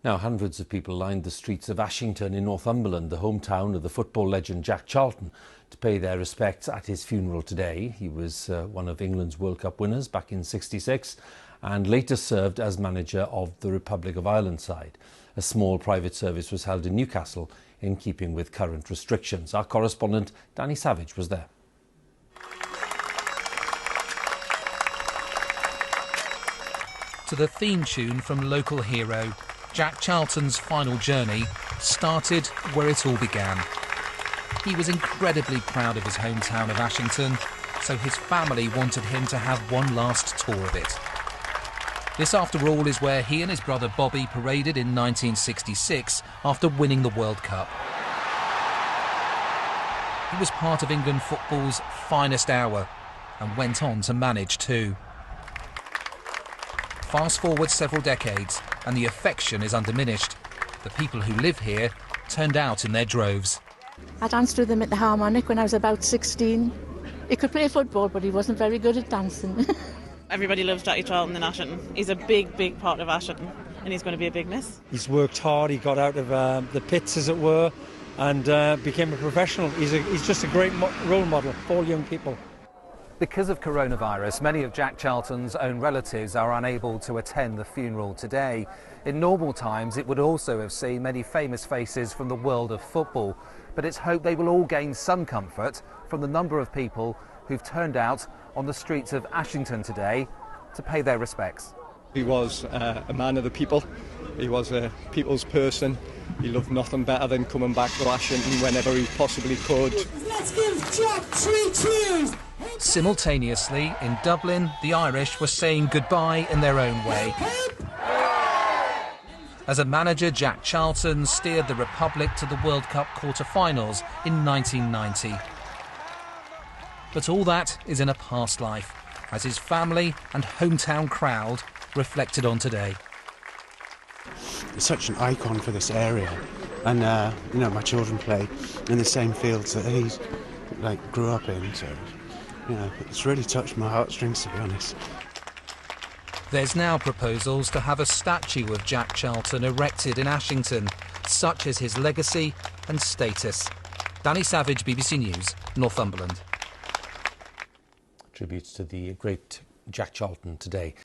Now, hundreds of people lined the streets of Ashington in Northumberland, the hometown of the football legend Jack Charlton, to pay their respects at his funeral today. He was one of England's World Cup winners back in '66 and later served as manager of the Republic of Ireland side. A small private service was held in Newcastle in keeping with current restrictions. Our correspondent Danny Savage was there. To the theme tune from local hero, Jack Charlton's final journey started where it all began. He was incredibly proud of his hometown of Ashington, so his family wanted him to have one last tour of it. This, after all, is where he and his brother Bobby paraded in 1966 after winning the World Cup. He was part of England football's finest hour and went on to manage too. Fast forward several decades and the affection is undiminished. The people who live here turned out in their droves. I danced with him at the harmonic when I was about 16. He could play football, but he wasn't very good at dancing. Everybody loves Jack Charlton in Ashington. He's a big, big part of Ashington, and he's going to be a big miss. He's worked hard, he got out of the pits, as it were, and became a professional. He's just a great role model for all young people. Because of coronavirus, many of Jack Charlton's own relatives are unable to attend the funeral today. In normal times, it would also have seen many famous faces from the world of football, but it's hoped they will all gain some comfort from the number of people who've turned out on the streets of Ashington today to pay their respects. He was a man of the people. He was a people's person. He loved nothing better than coming back to Ashington whenever he possibly could. Let's give Jack 3 cheers! Simultaneously, in Dublin, the Irish were saying goodbye in their own way. As a manager, Jack Charlton steered the Republic to the World Cup quarter-finals in 1990. But all that is in a past life, as his family and hometown crowd reflected on today. He's such an icon for this area, and my children play in the same fields that he's grew up in, so it's really touched my heartstrings, to be honest. There's now proposals to have a statue of Jack Charlton erected in Ashington, such as his legacy and status. Danny Savage, BBC News, Northumberland. Tributes to the great Jack Charlton today.